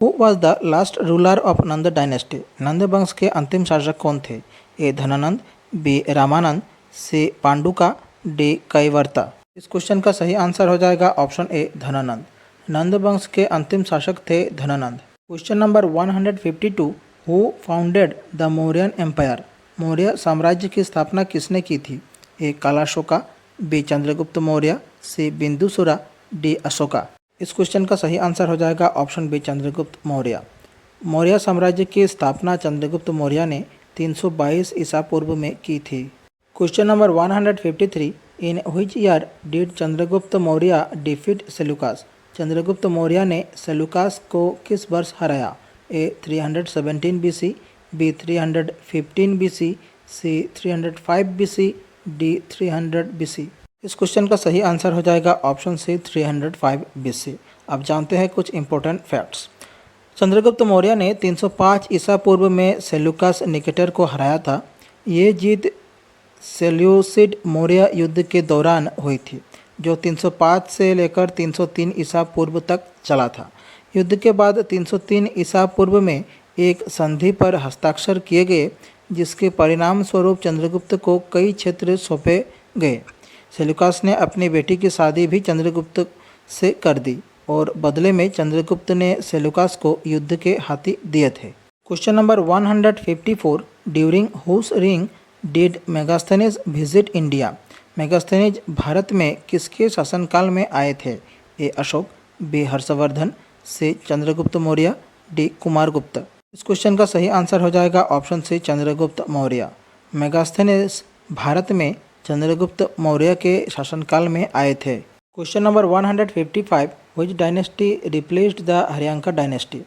Who was the last ruler of Nanda dynasty? Nanda वंश के अंतिम शासक कौन थे? A Dhanananda, B Ramananda, C Panduka, D Kaivarta. इस क्वेश्चन का सही आंसर हो जाएगा ऑप्शन ए धनानंद। नंद वंश के अंतिम शासक थे Dhanananda. Question number 152, who founded the Mauryan empire? Maurya साम्राज्य की स्थापना किसने की थी? A Kalashoka, B Chandragupta Maurya, C Bindusara, D Ashoka. इस क्वेश्चन का सही आंसर हो जाएगा ऑप्शन बी चंद्रगुप्त मौर्य। मौर्य साम्राज्य की स्थापना चंद्रगुप्त मौर्य ने 322 ईसा पूर्व में की थी। Question number 153, in which year did Chandragupta Maurya defeat Seleucus? Chandragupta Maurya ने सेल्यूकस को किस वर्ष हराया? ए 317 BC, बी 315 BC, सी 305 BC, डी 300 BC। इस क्वेश्चन का सही आंसर हो जाएगा ऑप्शन सी 305 BC। अब जानते हैं कुछ इंपॉर्टेंट फैक्ट्स। चंद्रगुप्त मौर्य ने 305 ईसा पूर्व में सेल्यूकस निकेटर को हराया था। ये जीत सेल्यूसिड मौर्य युद्ध के दौरान हुई थी, जो 305 से लेकर 303 ईसा पूर्व तक चला था। युद्ध के बाद 303 ईसा पूर्व में एक संधि पर हस्ताक्षर किए गए, जिसके परिणाम स्वरूप चंद्रगुप्त को कई क्षेत्र सौंपे गए। सेल्यूकस ने अपनी बेटी की शादी भी चंद्रगुप्त से कर दी और बदले में चंद्रगुप्त ने सेल्यूकस को युद्ध के हाथी दिए थे। क्वेश्चन नंबर 154, ड्यूरिंग हुज रिंग did Megasthenes visit India? Megasthenes Bharat में किसके शासनकाल में आए थे? A Ashok, B Harshvardhan, C Chandragupta Maurya, D Kumaragupta. इस क्वेश्चन का सही आंसर हो जाएगा option C Chandragupta Maurya. Megasthenes Bharat में चंद्रगुप्त मौर्य के शासनकाल में आए थे। Question number 155, which dynasty replaced the Haryanka dynasty?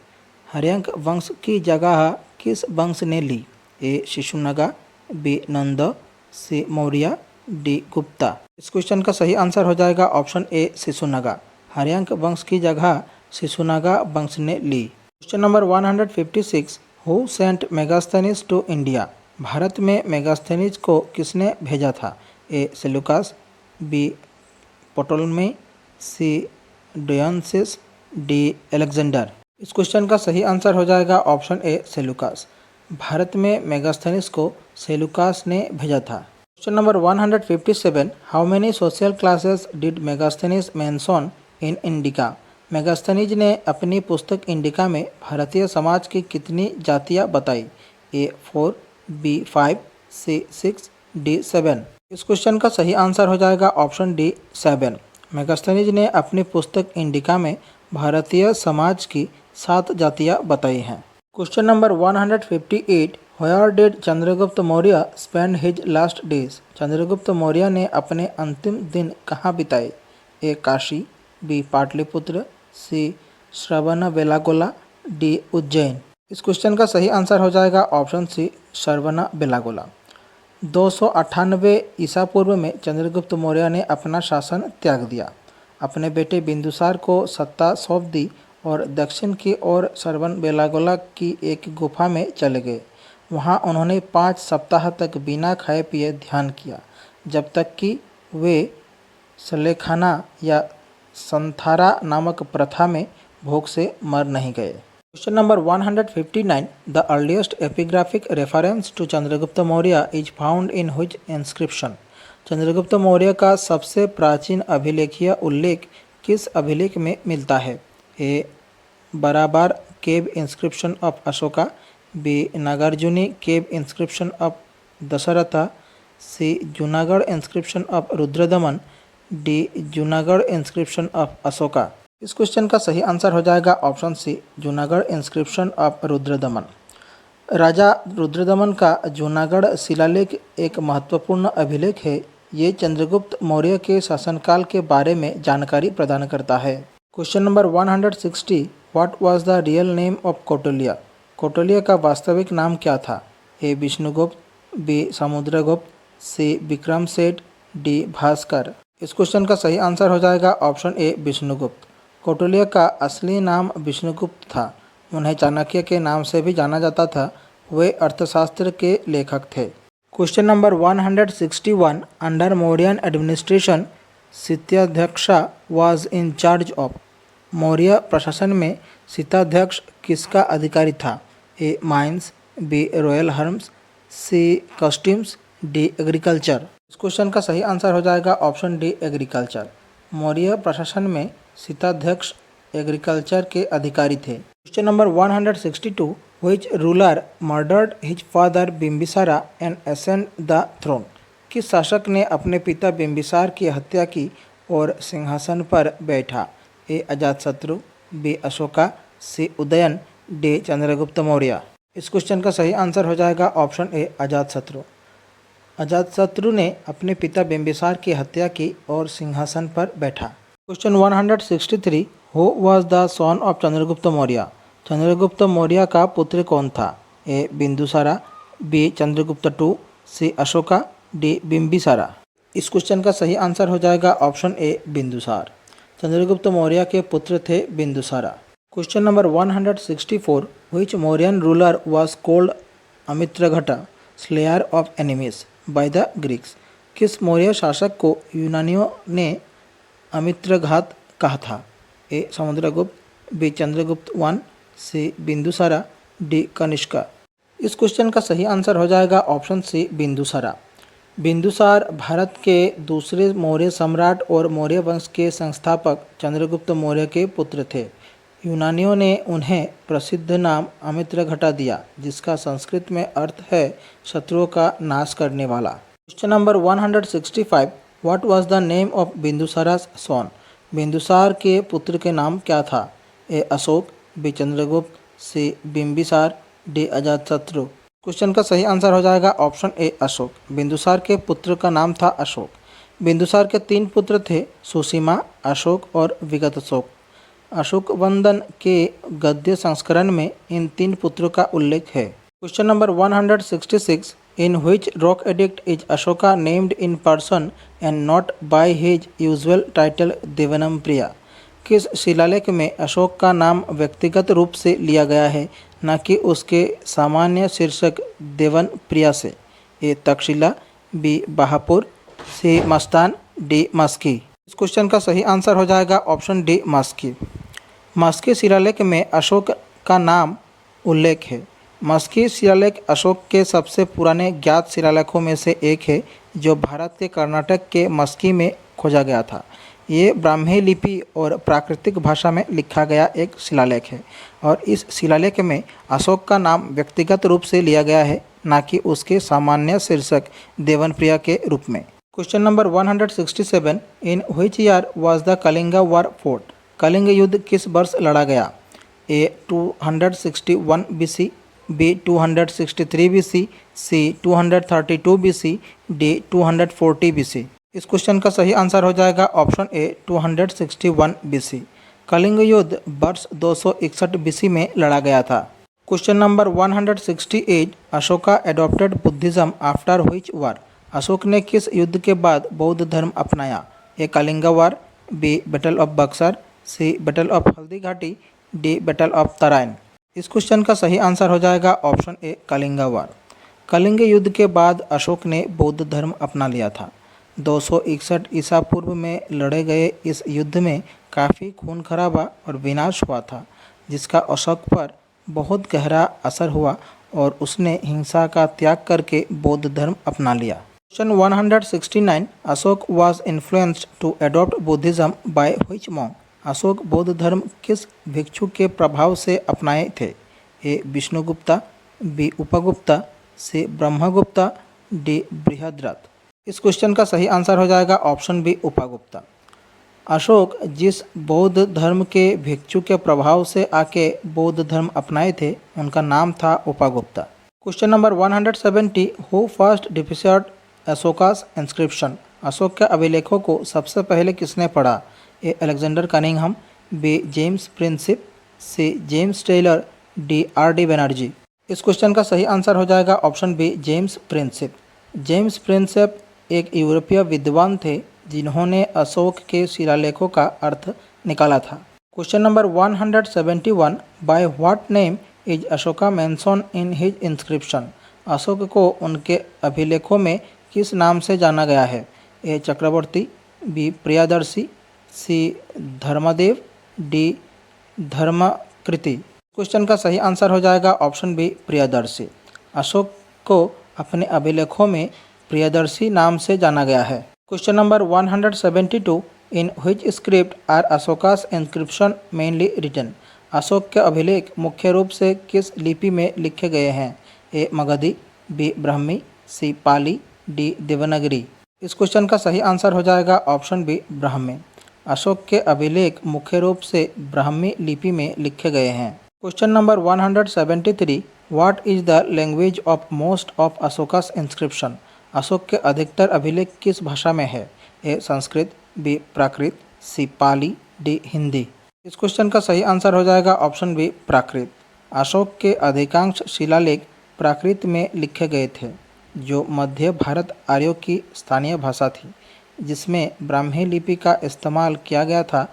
Haryanka वंश की जगह किस वंश ने ली? ए शिशुनागा, बी नंद, सी मौर्य, डी गुप्ता। इस क्वेश्चन का सही आंसर हो जाएगा ऑप्शन ए शिशुनागा। हर्यंक वंश की जगह शिशुनागा वंश ने ली। Question number 156, who sent Megasthenes to India? Bharat में मेगास्थनीज को किसने भेजा था? A Seleucus, B Ptolemy, C Dionysius, D Alexander. इस क्वेश्चन का सही आंसर हो जाएगा ऑप्शन ए सेल्यूकस। भारत में मेगास्थनीज को सेल्यूकस ने भेजा था। Question number 157, how many social classes did Megasthenes mention in indica? Megasthenes ने अपनी पुस्तक इंडिका में भारतीय समाज की कितनी जातियां बताई? ए 4, बी 5, सी 6, डी 7। इस क्वेश्चन का सही आंसर हो जाएगा ऑप्शन डी 7। मेगास्थनीज ने अपनी पुस्तक इंडिका में भारतीय समाज की 7 जातियां बताई हैं। Question number 158, where did Chandragupta Maurya spend his last days? Chandragupta Maurya ने अपने अंतिम दिन कहाँ बिताए? ए काशी, बी पाटलिपुत्र, सी श्रवणबेलागोला, डी उज्जैन। इस क्वेश्चन का सही आंसर हो जाएगा ऑप्शन सी श्रवणबेलागोला। 298 ईसा पूर्व में चंद्रगुप्त मौर्य ने अपना शासन त्याग दिया, अपने बेटे बिंदुसार को सत्ता सौंप दी और दक्षिण की ओर श्रवणबेलागोला की एक गुफा में चले गए। वहां उन्होंने 5 सप्ताह तक बिना खाए पिए ध्यान किया, जब तक कि वे सलेखाना या संथारा नामक प्रथा में भूख से मर नहीं गए। Question number 159, the earliest epigraphic reference to Chandragupta Maurya is found in which inscription? Chandragupta Maurya का सबसे प्राचीन अभिलेखीय उल्लेख किस अभिलेख में मिलता है? A Barabar cave inscription of Ashoka, B Nagarjuni cave inscription of Dasharatha, C Junagadh inscription of Rudradaman, D Junagadh inscription of Ashoka. इस क्वेश्चन का सही आंसर हो जाएगा option C Junagadh inscription of Rudradaman. राजा रुद्रदमन का जूनागढ़ शिलालेख एक महत्वपूर्ण अभिलेख है। ये चंद्रगुप्त मौर्य के शासनकाल के बारे में जानकारी प्रदान करता है। Question number 160, what was the real name of Kautilya? Kautilya का वास्तविक नाम क्या था? ए विष्णुगुप्त, बी समुद्रगुप्त, सी विक्रम सेठ, डी भास्कर। इस क्वेश्चन का सही आंसर हो जाएगा ऑप्शन ए विष्णुगुप्त। कौटिल्य का असली नाम विष्णुगुप्त था। उन्हें चाणक्य के नाम से भी जाना जाता था। वे अर्थशास्त्र के लेखक थे। Question number 161, under Mauryan administration Sitadhyaksha was in charge of? Maurya प्रशासन में शीताध्यक्ष किसका अधिकारी था? A mines, B royal harems, C customs, D agriculture. इस क्वेश्चन का सही आंसर हो जाएगा ऑप्शन डी एग्रीकल्चर। मौर्य प्रशासन में शीताध्यक्ष एग्रीकल्चर के अधिकारी थे। Question number 162, which ruler murdered his father Bimbisara and ascend the throne? किस शासक ने अपने पिता बिम्बिसार की हत्या की और सिंहासन पर बैठा? ए अजातशत्रु, बी अशोका, सी उदयन, डी चंद्रगुप्त मौर्य। इस क्वेश्चन का सही आंसर हो जाएगा ऑप्शन ए अजातशत्रु। अजातशत्रु ने अपने पिता बिम्बिसार की हत्या की और सिंहासन पर बैठा। Question 163, who was the son of Chandragupta Maurya? Chandragupta Maurya का पुत्र कौन था? A Bindusara, B Chandragupta two, C Ashoka, D Bimbisara. इस क्वेश्चन का सही आंसर हो जाएगा ऑप्शन ए बिंदुसार। चंद्रगुप्त मौर्य के पुत्र थे Bindusara. Question number 164, which Mauryan ruler was called Amitraghata, slayer of enemies by the Greeks? किस मौर्य शासक को यूनानियों ने अमित्रघात कहा था? A Samudragupta, B Chandragupta one, C Bindusara, D Kanishka. इस क्वेश्चन का सही आंसर हो जाएगा ऑप्शन सी बिंदुसारा। बिंदुसार भारत के दूसरे मौर्य सम्राट और मौर्य वंश के संस्थापक चंद्रगुप्त मौर्य के पुत्र थे। यूनानियों ने उन्हें प्रसिद्ध नाम अमित्रघटा दिया, जिसका संस्कृत में अर्थ है शत्रुओं का नाश करने वाला। Question number 165, what was the name of Bindusara's son? Bindusar के पुत्र के नाम क्या था? A Ashok, B Chandragupta, C Bimbisar, D Ajatashatru. Question का सही आंसर हो जाएगा ऑप्शन ए अशोक। बिंदुसार के पुत्र का नाम था अशोक। बिंदुसार के 3 पुत्र थे, सुसीमा, अशोक और विगतशोक। अशोक वंदन के गद्य संस्करण में इन 3 पुत्रों का उल्लेख है। Question number 166, in which rock edict is Ashoka named in person and not by his usual title Devanam Priya? किस शिलालेख में अशोक का नाम व्यक्तिगत रूप से लिया गया है, न कि उसके सामान्य शीर्षक देवन प्रिया से? ए तक्षशिला, बी बहापुर, सी मस्तान, डी मस्की। इस क्वेश्चन का सही आंसर हो जाएगा ऑप्शन डी मस्की। मस्की शिलालेख में अशोक का नाम उल्लेख है। मस्की शिलालेख अशोक के सबसे पुराने ज्ञात शिलालेखों में से एक है, जो भारत के कर्नाटक के मस्की में खोजा गया था। ये ब्राह्मी लिपि और प्राकृतिक भाषा में लिखा गया एक शिलालेख है और इस शिलालेख में अशोक का नाम व्यक्तिगत रूप से लिया गया है, न कि उसके सामान्य शीर्षक देवनप्रिया के रूप में। Question number 167, in which year was the Kalinga war fought? Kalinga युद्ध किस वर्ष लड़ा गया? A 261 BC, B 263 BC, C 232 BC, D 240 BC। इस क्वेश्चन का सही आंसर हो जाएगा ऑप्शन ए 261 BC। कलिंग युद्ध वर्ष 261 BC में लड़ा गया था। Question number 168, Ashoka adopted Buddhism after which war? Ashok ने किस युद्ध के बाद बौद्ध धर्म अपनाया? A Kalinga war, B battle of Buxar, C battle of Haldi Ghati, D battle of Tarain. इस क्वेश्चन का सही आंसर हो जाएगा option A Kalinga war. Kalinga युद्ध के बाद अशोक ने बौद्ध धर्म अपना लिया था। 261 ईसा पूर्व में लड़े गए इस युद्ध में काफ़ी खून खराबा और विनाश हुआ था, जिसका अशोक पर बहुत गहरा असर हुआ और उसने हिंसा का त्याग करके बौद्ध धर्म अपना लिया। Question 169, Ashoka was influenced to adopt Buddhism by which monk? Ashoka बौद्ध धर्म किस भिक्षु के प्रभाव से अपनाए थे? A Vishnugupta, B Upagupta, C Brahmagupta, D Brihadratha. इस क्वेश्चन का सही आंसर हो जाएगा ऑप्शन बी उपगुप्ता। अशोक जिस बौद्ध धर्म के भिक्षु के प्रभाव से आके बौद्ध धर्म अपनाए थे, उनका नाम था Upagupta. Question number 170, who first deciphered Ashoka's inscription? Ashok के अभिलेखों को सबसे पहले किसने पढ़ा? A Alexander Cunningham, B James Prinsep, C James Taylor, D आर.डी. बनर्जी। इस क्वेश्चन का सही आंसर हो जाएगा option B James Prinsep. James Prinsep एक यूरोपीय विद्वान थे जिन्होंने अशोक के शिलालेखों का अर्थ निकाला था। Question number 171, by what name is Ashoka mention in his inscription? Ashok को उनके अभिलेखों में किस नाम से जाना गया है? ए चक्रवर्ती, बी प्रियदर्शी, सी धर्मदेव, डी धर्माकृति। क्वेश्चन का सही आंसर हो जाएगा ऑप्शन बी प्रियदर्शी। अशोक को अपने अभिलेखों में प्रियदर्शी नाम से जाना गया है। Question number 172 in which script are Ashoka's inscription mainly written. Ashok के अभिलेख मुख्य रूप से किस लिपि में लिखे गए हैं? ए मगधी, बी ब्राह्मी, सी पाली, डी देवनागरी। इस क्वेश्चन का सही आंसर हो जाएगा ऑप्शन बी ब्राह्मी। अशोक के अभिलेख मुख्य रूप से ब्राह्मी लिपि में लिखे गए हैं। Question number 173 what is the language of most of Ashoka's inscription. Ashok के अधिकतर अभिलेख किस भाषा में है? A Sanskrit, B Prakrit, C Pali, D Hindi. इस क्वेश्चन का सही आंसर हो जाएगा ऑप्शन बी प्राकृत। अशोक के अधिकांश शिलालेख प्राकृत में लिखे गए थे, जो मध्य भारत आर्यों की स्थानीय भाषा थी, जिसमें ब्राह्मी लिपि का इस्तेमाल किया गया था।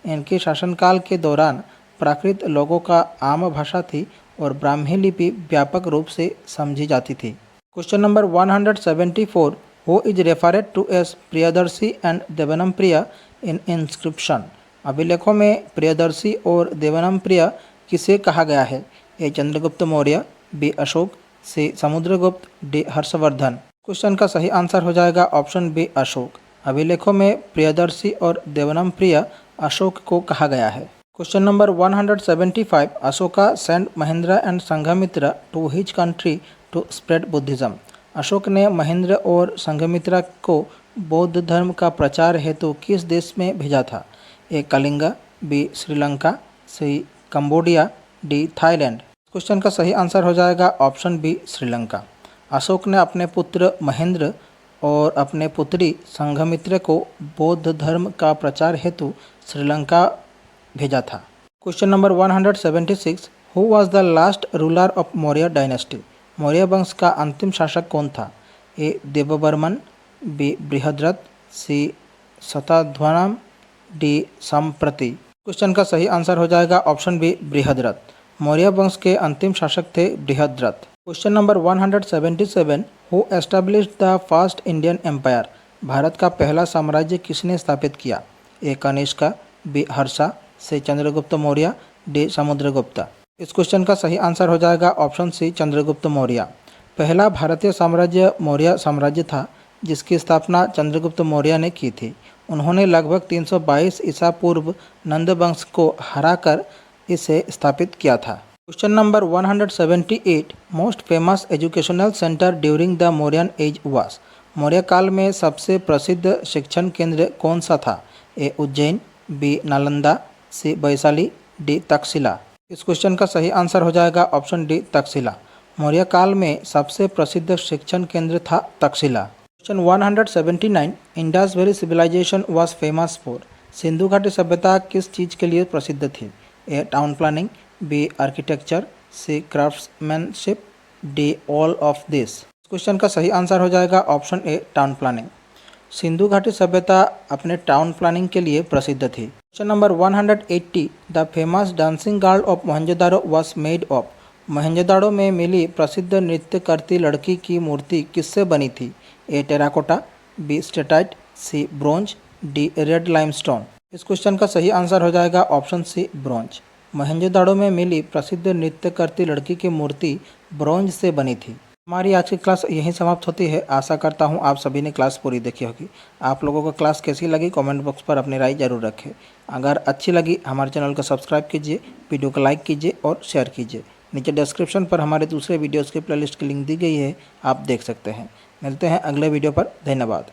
इनके शासनकाल के दौरान प्राकृत लोगों का आम भाषा थी और ब्राह्मी लिपि व्यापक रूप से समझी जाती थी। Question number 174 who is referred to as Priyadarshi and Devanampriya in inscription. अभिलेखों में प्रियदर्शी और देवनमप्रिय किसे कहा गया है? A Chandragupta Maurya, B Ashok, C Samudragupta, D Harshvardhan. Question का सही आंसर हो जाएगा ऑप्शन बी अशोक। अभिलेखों में प्रियदर्शी और देवनमप्रिय अशोक को कहा गया है। Question number 175 Ashoka send Mahendra and Sanghamitra to his country to spread Buddhism. Ashoka ने महेंद्र और संघमित्रा को बौद्ध धर्म का प्रचार हेतु किस देश में भेजा था? ए कलिंग, बी श्रीलंका, सी कंबोडिया, डी थाईलैंड। क्वेश्चन का सही आंसर हो जाएगा ऑप्शन बी श्रीलंका। अशोक ने अपने पुत्र महेंद्र और अपने पुत्री संघमित्रा को बौद्ध धर्म का प्रचार हेतु श्रीलंका भेजा था। Question number 176 who was the last ruler of Maurya dynasty. Maurya वंश का अंतिम शासक कौन था? ए देववर्मन, बी बृहद्रथ, सी शतधन्वन्, डी संप्रति। क्वेश्चन का सही आंसर हो जाएगा ऑप्शन बी बृहद्रथ। मौर्य वंश के अंतिम शासक थे Brihadratha. Question number 177 who established the first Indian empire. Bharat का पहला साम्राज्य किसने स्थापित किया? A Kanishka, B Harsha, C Chandragupta Maurya, D Samudragupta. इस क्वेश्चन का सही आंसर हो जाएगा ऑप्शन सी चंद्रगुप्त मौर्य। पहला भारतीय साम्राज्य मौर्य साम्राज्य था, जिसकी स्थापना चंद्रगुप्त मौर्य ने की थी। उन्होंने लगभग 322 ईसा पूर्व नंद वंश को हराकर इसे स्थापित किया था। Question number 178 most famous educational centre during the Mauryan age was. Maurya काल में सबसे प्रसिद्ध शिक्षण केंद्र कौन सा था? A Ujjain, B Nalanda, C Vaishali, D Taxila. इस क्वेश्चन का सही आंसर हो जाएगा ऑप्शन डी तक्षशिला। मौर्य काल में सबसे प्रसिद्ध शिक्षण केंद्र था Takshashila. Question 179 Indus valley civilization was famous for. Sindhu घाटी सभ्यता किस चीज़ के लिए प्रसिद्ध थी? A town planning, B architecture, C craftsmanship, D all of this. Question का सही आंसर हो जाएगा option A town planning. Sindhu घाटी सभ्यता अपने टाउन प्लानिंग के लिए प्रसिद्ध थी। Question number 180 the famous dancing girl of Mohenjodaro was made of. Mohenjodaro में मिली प्रसिद्ध नृत्य करती लड़की की मूर्ति किससे बनी थी? ए टेराकोटा, बी स्टेटाइट, सी ब्रोंज, डी रेड लाइमस्टोन। इस क्वेश्चन का सही आंसर हो जाएगा ऑप्शन सी ब्रोंज। मोहनजोदाड़ो में मिली प्रसिद्ध नृत्य करती लड़की की मूर्ति ब्रोंज से बनी थी। हमारी आज की क्लास यहीं समाप्त होती है। आशा करता हूँ आप सभी ने क्लास पूरी देखी होगी। आप लोगों को क्लास कैसी लगी कमेंट बॉक्स पर अपनी राय जरूर रखें। अगर अच्छी लगी हमारे चैनल को सब्सक्राइब कीजिए, वीडियो को लाइक कीजिए और शेयर कीजिए। नीचे डिस्क्रिप्शन पर हमारे दूसरे वीडियोज़ की प्लेलिस्ट की लिंक दी गई है, आप देख सकते हैं। मिलते हैं अगले वीडियो पर। धन्यवाद।